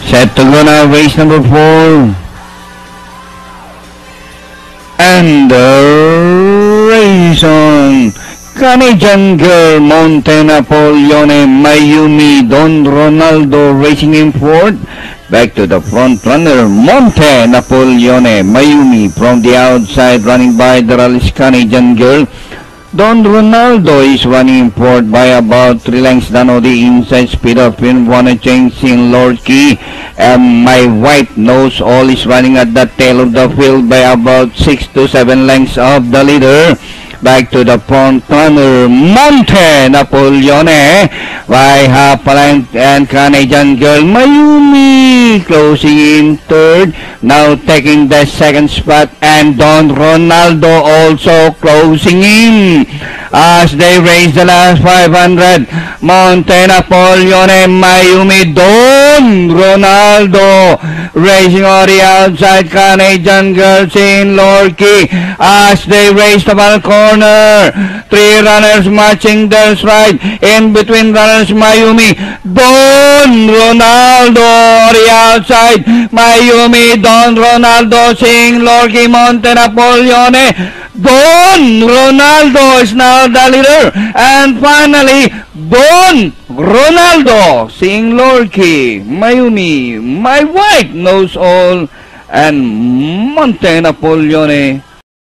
Set to go now, race number 4. And the race on. Canadian Girl, Monte Napoleone, Mayumi, Don Ronaldo racing in fourth. Back to the front runner, Monte Napoleone, Mayumi from the outside, running by the rally's Canadian Girl. Don Ronaldo is running in fourth by about 3 lengths down on the inside. Speed of in Wanna Changing Lord Key, and My White Nose All is running at the tail of the field by about 6 to 7 lengths of the leader. Back to the front runner, Monte Napoleone by half a length, and Canadian Girl Mayumi closing in third, now taking the second spot, and Don Ronaldo also closing in as they race the last 500. Monte Napoleone, Mayumi, Don Ronaldo racing on the outside. Canadian Girl in Lorky as they race the ball corner. 3 runners matching their stride. In between runners, Mayumi, Don Ronaldo on the outside. Mayumi, Don Ronaldo seeing Lorky, Monte Napoleone. Don Ronaldo is now the leader. And finally, Don Ronaldo seeing Lorky, Mayumi, My White Nose All, and Monte Napoleone